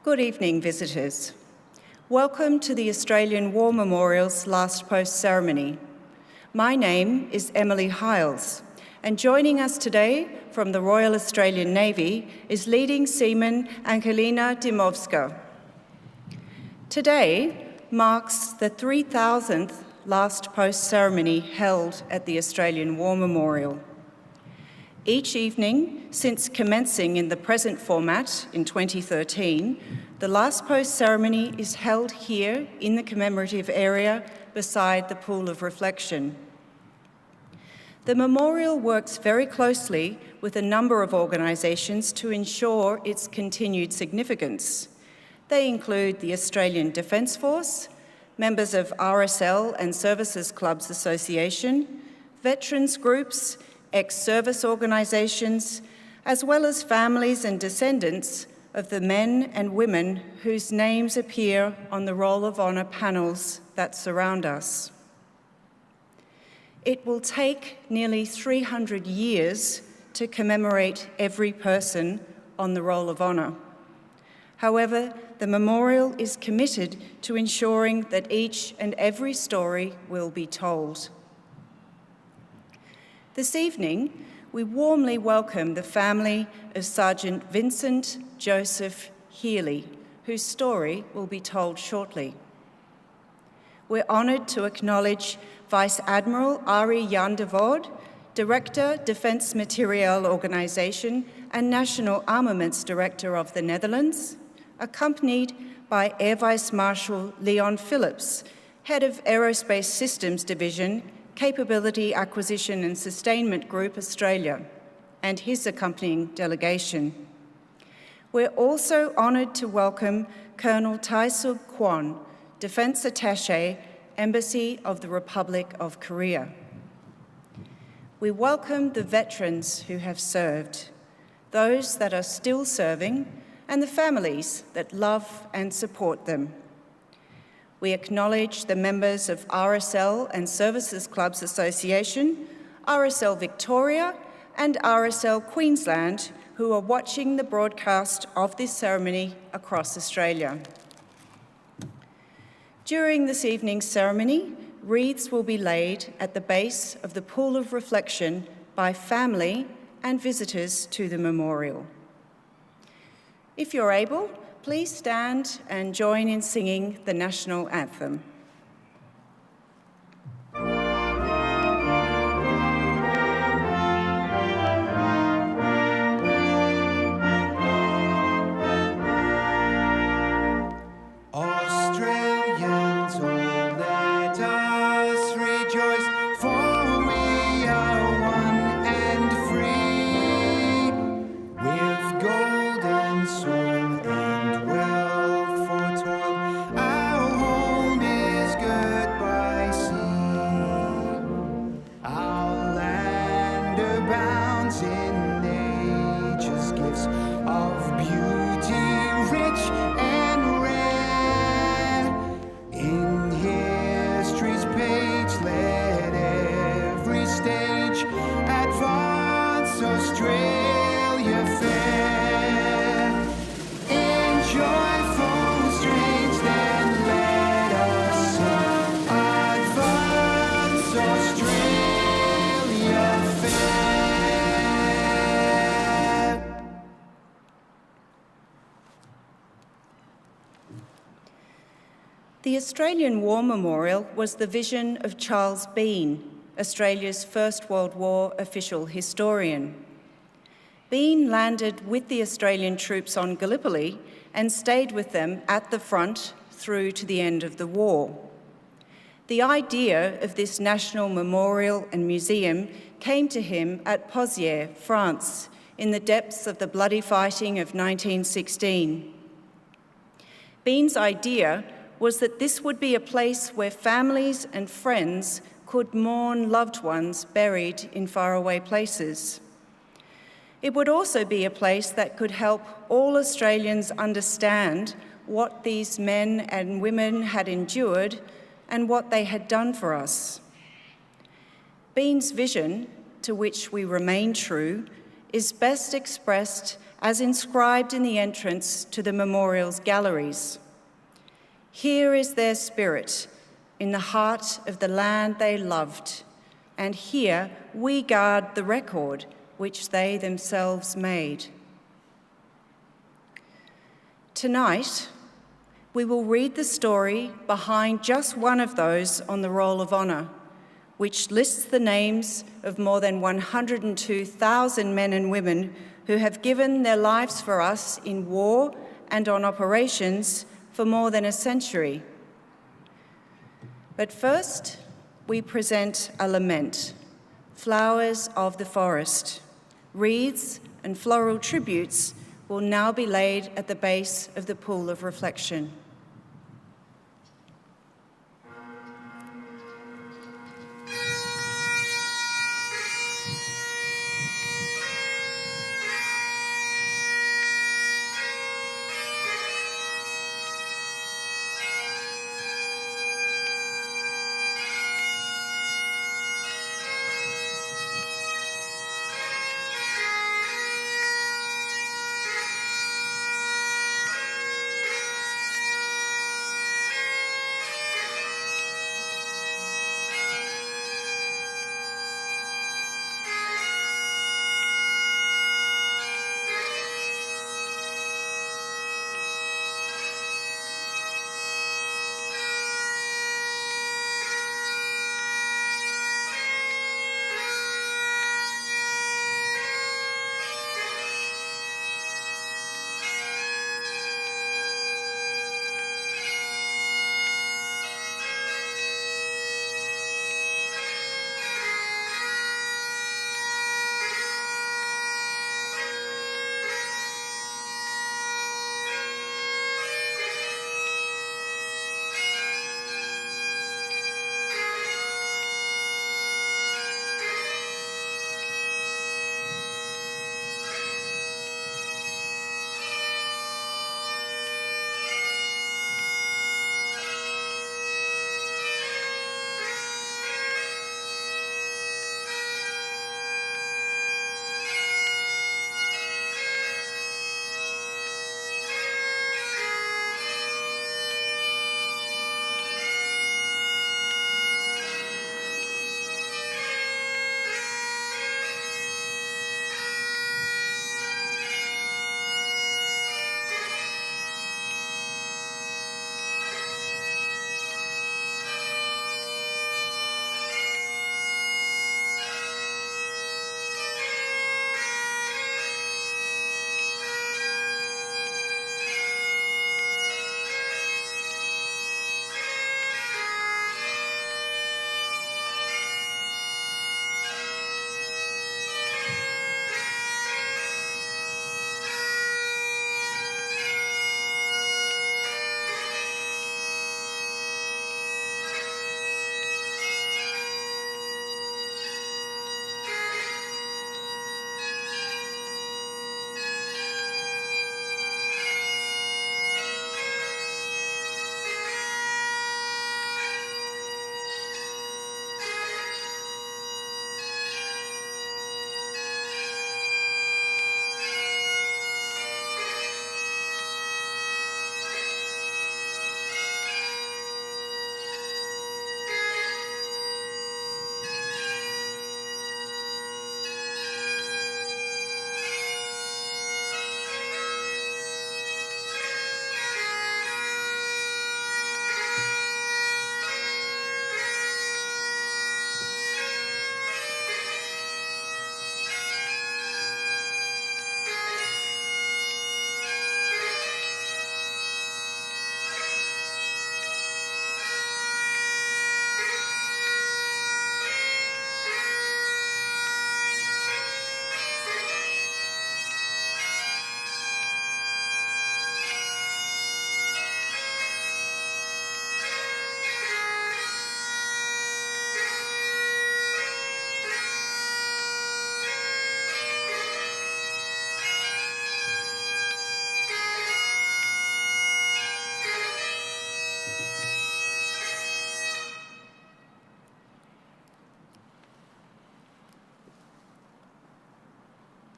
Good evening, visitors. Welcome to the Australian War Memorial's Last Post ceremony. My name is Emily Hiles, and joining us today from the Royal Australian Navy is leading seaman Angelina Dymovska. Today marks the 3,000th Last Post ceremony held at the Australian War Memorial. Each evening, since commencing in the present format in 2013, the Last Post ceremony is held here in the commemorative area beside the Pool of Reflection. The memorial works very closely with a number of organisations to ensure its continued significance. They include the Australian Defence Force, members of RSL and Services Clubs Association, veterans groups, ex-service organisations, as well as families and descendants of the men and women whose names appear on the Roll of Honour panels that surround us. It will take nearly 300 years to commemorate every person on the Roll of Honour. However, the memorial is committed to ensuring that each and every story will be told. This evening, we warmly welcome the family of Sergeant Vincent Joseph Healy, whose story will be told shortly. We're honoured to acknowledge Vice Admiral Arie Jan de Voorde, Director, Defence Materiel Organisation and National Armaments Director of the Netherlands, accompanied by Air Vice Marshal Leon Phillips, Head of Aerospace Systems Division, Capability Acquisition and Sustainment Group Australia, and his accompanying delegation. We're also honoured to welcome Colonel Tai-Sub Kwon, Defence Attaché, Embassy of the Republic of Korea. We welcome the veterans who have served, those that are still serving, and the families that love and support them. We acknowledge the members of RSL and Services Clubs Association, RSL Victoria and RSL Queensland who are watching the broadcast of this ceremony across Australia. During this evening's ceremony, wreaths will be laid at the base of the Pool of Reflection by family and visitors to the memorial. If you're able, please stand and join in singing the national anthem. Australians, oh, let us rejoice, for we are one and free, with gold and soil and wealth for toil. Our home is good by sea. Our land abounds in nature's gifts of beauty, rich and rare. In history's page, let every stage advance Australia fair. In joyful strains, then let us sing, advance Australia fair. The Australian War Memorial was the vision of Charles Bean, Australia's First World War official historian. Bean landed with the Australian troops on Gallipoli and stayed with them at the front through to the end of the war. The idea of this national memorial and museum came to him at Pozières, France, in the depths of the bloody fighting of 1916. Bean's idea was that this would be a place where families and friends could mourn loved ones buried in faraway places. It would also be a place that could help all Australians understand what these men and women had endured and what they had done for us. Bean's vision, to which we remain true, is best expressed as inscribed in the entrance to the memorial's galleries. Here is their spirit, in the heart of the land they loved, and here we guard the record which they themselves made. Tonight, we will read the story behind just one of those on the Roll of Honour, which lists the names of more than 102,000 men and women who have given their lives for us in war and on operations for more than a century. But first, we present a lament, Flowers of the Forest. Wreaths and floral tributes will now be laid at the base of the pool of reflection.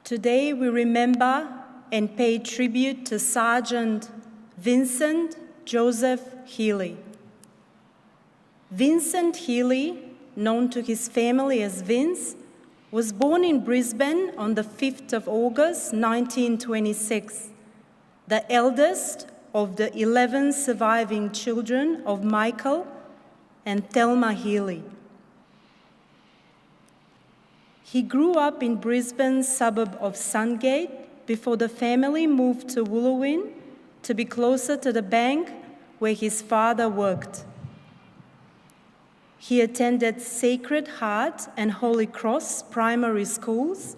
Today we remember and pay tribute to Sergeant Vincent Joseph Healy. Vincent Healy, known to his family as Vince, was born in Brisbane on the 5th of August 1926, the eldest of the 11 surviving children of Michael and Thelma Healy. He grew up in Brisbane's suburb of Sungate before the family moved to Wooloowin to be closer to the bank where his father worked. He attended Sacred Heart and Holy Cross primary schools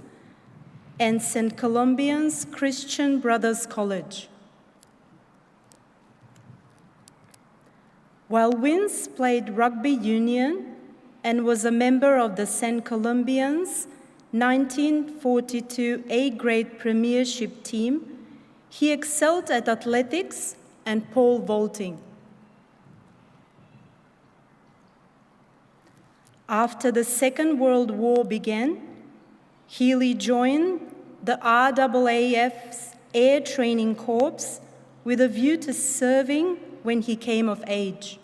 and St. Columbian's Christian Brothers College. While Vince played rugby union and was a member of the St. Columbian's 1942 A-grade premiership team, he excelled at athletics and pole vaulting. After the Second World War began, Healy joined the RAAF's Air Training Corps with a view to serving when he came of age.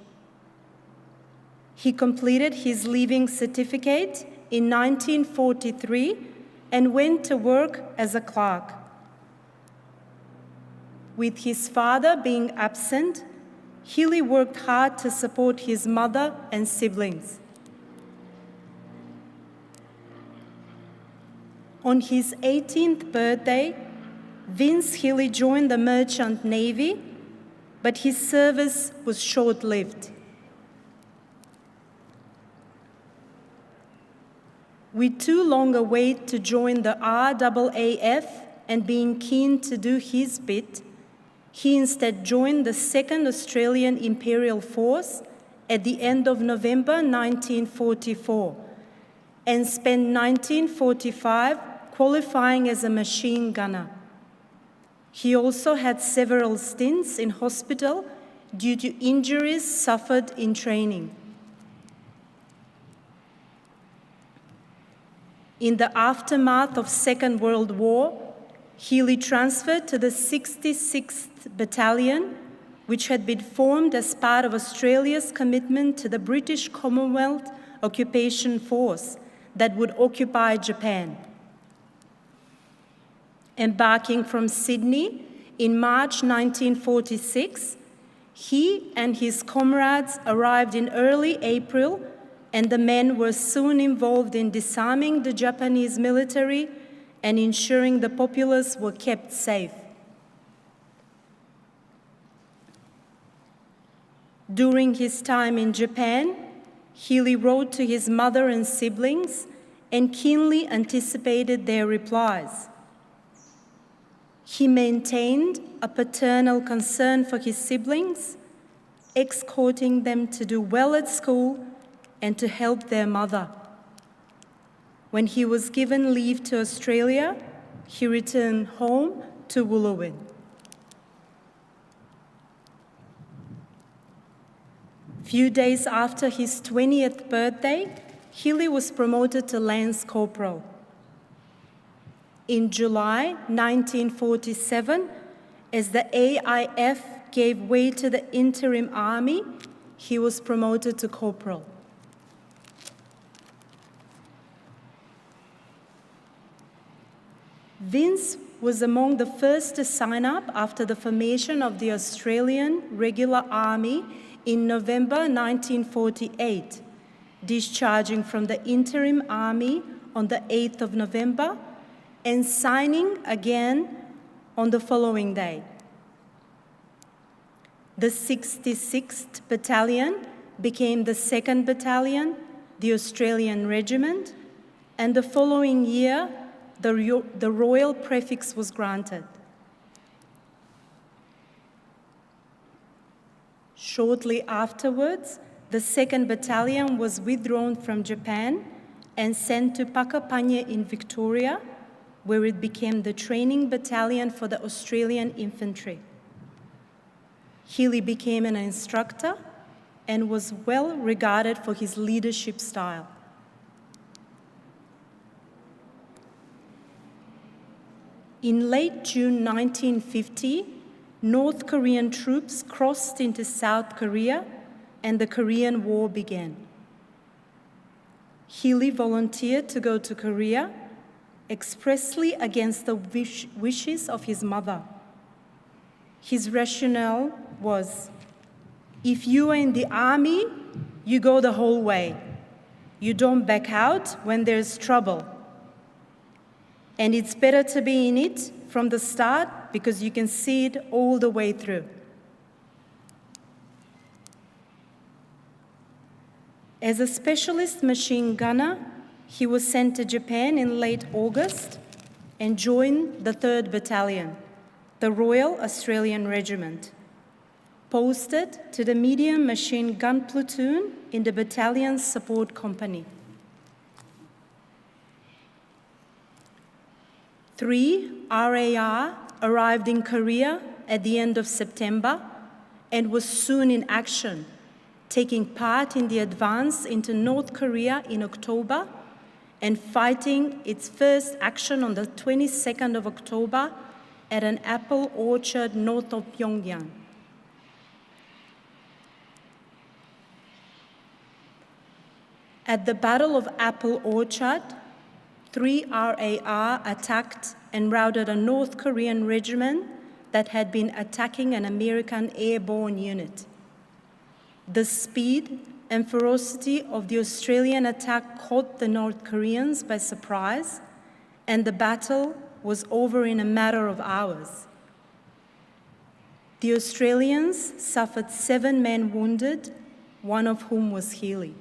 He completed his leaving certificate in 1943 and went to work as a clerk. With his father being absent, Healy worked hard to support his mother and siblings. On his 18th birthday, Vince Healy joined the Merchant Navy, but his service was short-lived. With too long a wait to join the RAAF and being keen to do his bit, he instead joined the 2nd Australian Imperial Force at the end of November 1944 and spent 1945 qualifying as a machine gunner. He also had several stints in hospital due to injuries suffered in training. In the aftermath of Second World War, Healy transferred to the 66th Battalion, which had been formed as part of Australia's commitment to the British Commonwealth Occupation Force that would occupy Japan. Embarking from Sydney in March 1946, he and his comrades arrived in early April, and the men were soon involved in disarming the Japanese military and ensuring the populace were kept safe. During his time in Japan, Healy wrote to his mother and siblings and keenly anticipated their replies. He maintained a paternal concern for his siblings, exhorting them to do well at school and to help their mother. When he was given leave to Australia, he returned home to Wooloowin. Few days after his 20th birthday, Healy was promoted to Lance Corporal. In July 1947, as the AIF gave way to the interim army, he was promoted to corporal. Vince was among the first to sign up after the formation of the Australian Regular Army in November 1948, discharging from the interim army on the 8th of November and signing again on the following day. The 66th Battalion became the 2nd Battalion, the Australian Regiment, and the following year, the Royal Prefix was granted. Shortly afterwards, the 2nd Battalion was withdrawn from Japan and sent to Pakapanye in Victoria, where it became the training battalion for the Australian Infantry. Healy became an instructor and was well regarded for his leadership style. In late June 1950, North Korean troops crossed into South Korea and the Korean War began. Healy volunteered to go to Korea expressly against the wishes of his mother. His rationale was, if you are in the army, you go the whole way. You don't back out when there's trouble. And it's better to be in it from the start because you can see it all the way through. As a specialist machine gunner, he was sent to Japan in late August and joined the 3rd Battalion, the Royal Australian Regiment, posted to the medium machine gun platoon in the battalion's support company. 3 RAR arrived in Korea at the end of September and was soon in action, taking part in the advance into North Korea in October and fighting its first action on the 22nd of October at an apple orchard north of Pyongyang. At the Battle of Apple Orchard, 3 RAR attacked and routed a North Korean regiment that had been attacking an American airborne unit. The speed and ferocity of the Australian attack caught the North Koreans by surprise, and the battle was over in a matter of hours. The Australians suffered 7 men wounded, one of whom was Healy,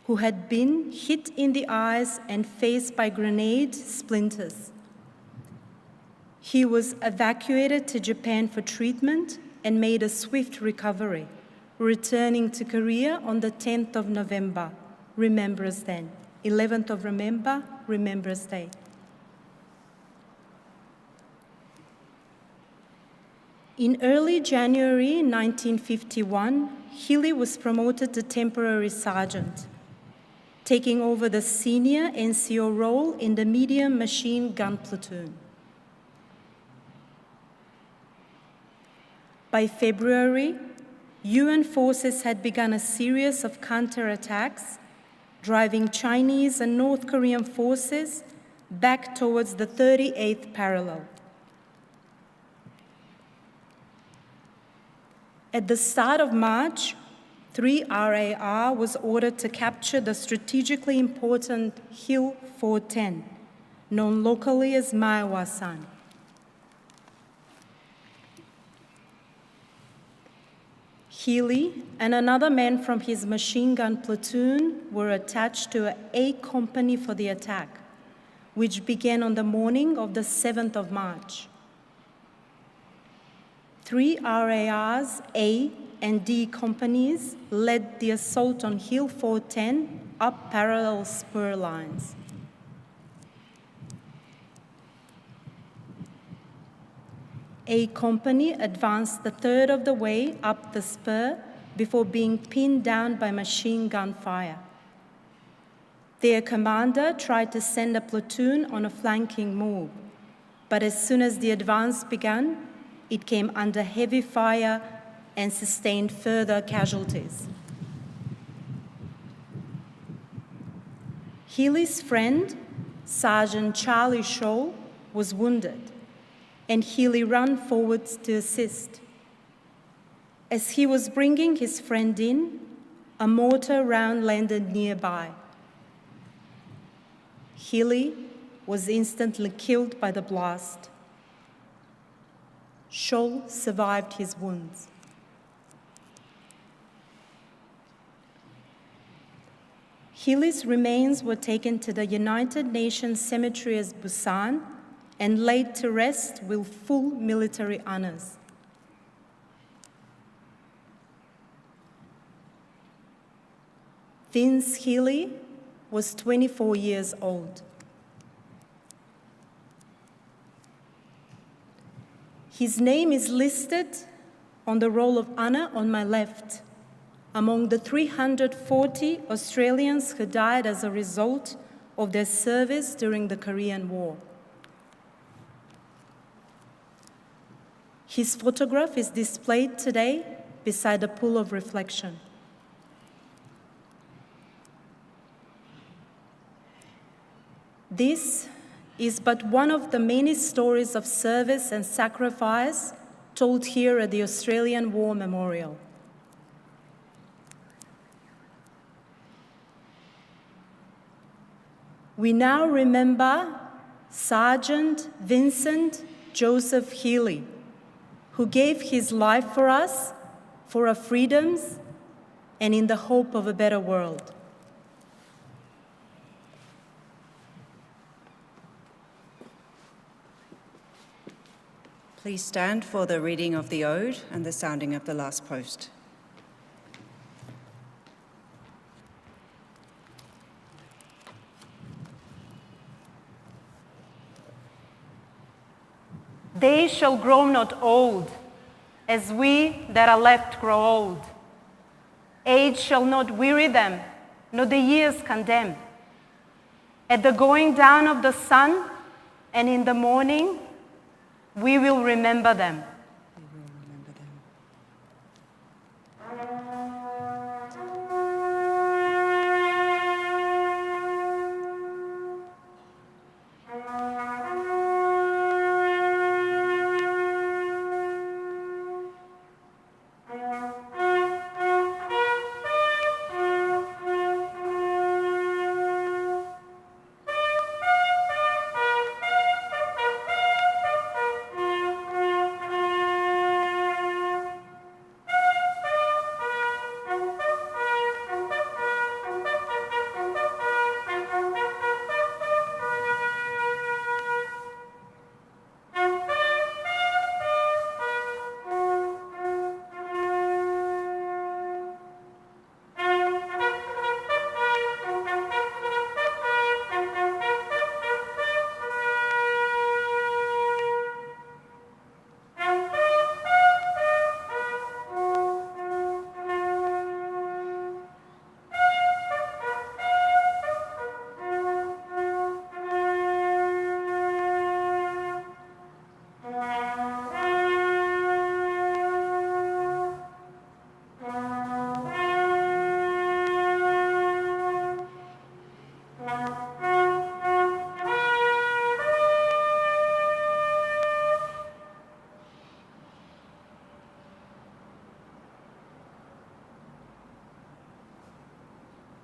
who had been hit in the eyes and faced by grenade splinters. He was evacuated to Japan for treatment and made a swift recovery, returning to Korea on the 10th of November, Remembrance Day. 11th of November, Remembrance Day. In early January 1951, Healy was promoted to temporary sergeant, taking over the senior NCO role in the medium machine gun platoon. By February, UN forces had begun a series of counterattacks, driving Chinese and North Korean forces back towards the 38th parallel. At the start of March, 3 RAR was ordered to capture the strategically important Hill 410, known locally as Maewa-san. Healy and another man from his machine gun platoon were attached to an A company for the attack, which began on the morning of the 7th of March. 3 RAR's A and D companies led the assault on Hill 410 up parallel spur lines. A company advanced a third of the way up the spur before being pinned down by machine gun fire. Their commander tried to send a platoon on a flanking move, but as soon as the advance began, it came under heavy fire and sustained further casualties. Healy's friend, Sergeant Charlie Scholl, was wounded, and Healy ran forwards to assist. As he was bringing his friend in, a mortar round landed nearby. Healy was instantly killed by the blast. Scholl survived his wounds. Healy's remains were taken to the United Nations Cemetery at Busan and laid to rest with full military honors. Vince Healy was 24 years old. His name is listed on the Roll of Honor on my left, among the 340 Australians who died as a result of their service during the Korean War. His photograph is displayed today beside a pool of reflection. This is but one of the many stories of service and sacrifice told here at the Australian War Memorial. We now remember Sergeant Vincent Joseph Healy, who gave his life for us, for our freedoms, and in the hope of a better world. Please stand for the reading of the Ode and the sounding of the last post. They shall grow not old, as we that are left grow old. Age shall not weary them, nor the years condemn. At the going down of the sun and in the morning, we will remember them.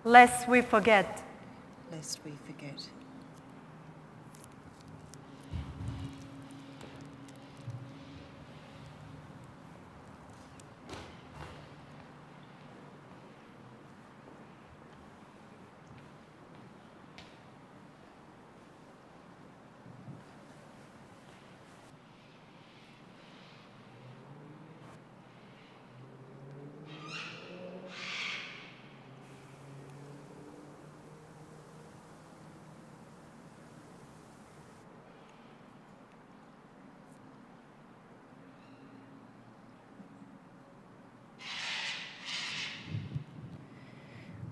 Lest we forget. Lest we forget.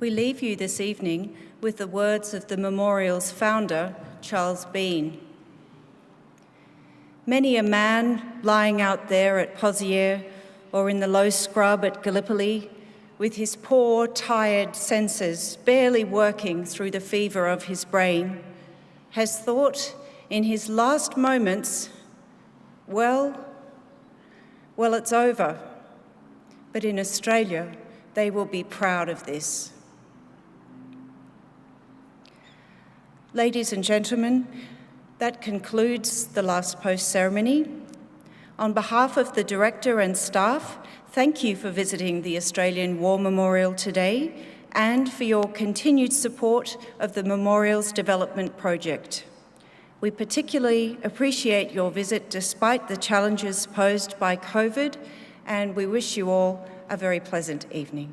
We leave you this evening with the words of the memorial's founder, Charles Bean. Many a man lying out there at Pozières or in the low scrub at Gallipoli, with his poor, tired senses barely working through the fever of his brain, has thought in his last moments, well, it's over. But in Australia, they will be proud of this. Ladies and gentlemen, that concludes the last post ceremony. On behalf of the Director and staff, thank you for visiting the Australian War Memorial today and for your continued support of the Memorial's development project. We particularly appreciate your visit despite the challenges posed by COVID, and we wish you all a very pleasant evening.